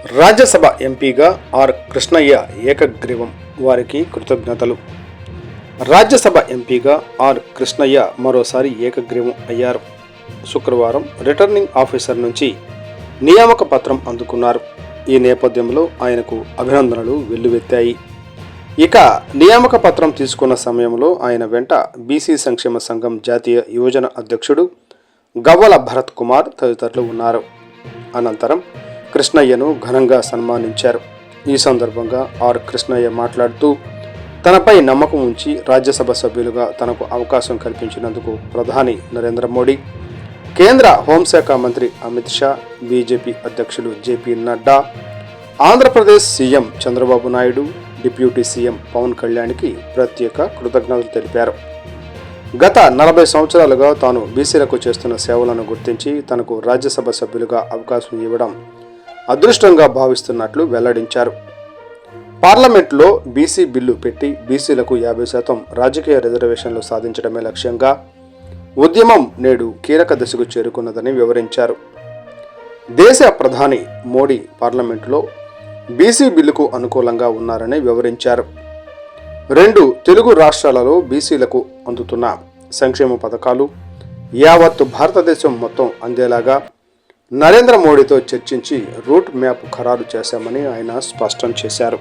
రాజ్యసభ ఎంపీగా ఆర్ కృష్ణయ్య ఏకగ్రీవం, వారికి కృతజ్ఞతలు. రాజ్యసభ ఎంపీగా ఆర్ కృష్ణయ్య మరోసారి ఏకగ్రీవం అయ్యారు. శుక్రవారం రిటర్నింగ్ ఆఫీసర్ నుంచి నియామక పత్రం అందుకున్నారు. ఈ నేపథ్యంలో ఆయనకు అభినందనలు వెల్లువెత్తాయి. ఇక నియామక పత్రం తీసుకున్న సమయంలో ఆయన వెంట బీసీ సంక్షేమ సంఘం జాతీయ యువజన అధ్యక్షుడు గవ్వల భరత్ కుమార్ తదితరులు ఉన్నారు. అనంతరం కృష్ణయ్యను ఘనంగా సన్మానించారు. ఈ సందర్భంగా ఆర్ కృష్ణయ్య మాట్లాడుతూ, తనపై నమ్మకం ఉంచి రాజ్యసభ సభ్యులుగా తనకు అవకాశం కల్పించినందుకు ప్రధాని నరేంద్ర మోడీ, కేంద్ర హోంశాఖ మంత్రి అమిత్ షా, బీజేపీ అధ్యక్షులు JP Nadda, Andhra Pradesh CM Chandrababu Naidu, deputy CM Pawan కళ్యాణ్కి ప్రత్యేక కృతజ్ఞతలు తెలిపారు. గత 40 సంవత్సరాలుగా తాను బీసీలకు చేస్తున్న సేవలను గుర్తించి తనకు రాజ్యసభ సభ్యులుగా అవకాశం ఇవ్వడం అదృష్టంగా భావిస్తున్నట్లు వెల్లడించారు. పార్లమెంట్లో బీసీ బిల్లు పెట్టి బీసీలకు 50% రాజకీయ రిజర్వేషన్లు సాధించడమే లక్ష్యంగా ఉద్యమం నేడు కీలక దశకు చేరుకున్నదని వివరించారు. దేశ ప్రధాని మోడీ పార్లమెంటులో బీసీ బిల్లుకు అనుకూలంగా ఉన్నారని వివరించారు. 2 తెలుగు రాష్ట్రాలలో బీసీలకు అందుతున్న సంక్షేమ పథకాలు యావత్తు భారతదేశం మొత్తం అందేలాగా నరేంద్ర మోడీతో చర్చించి రూట్ మ్యాప్ ఖరారు చేశామని ఆయన స్పష్టం చేశారు.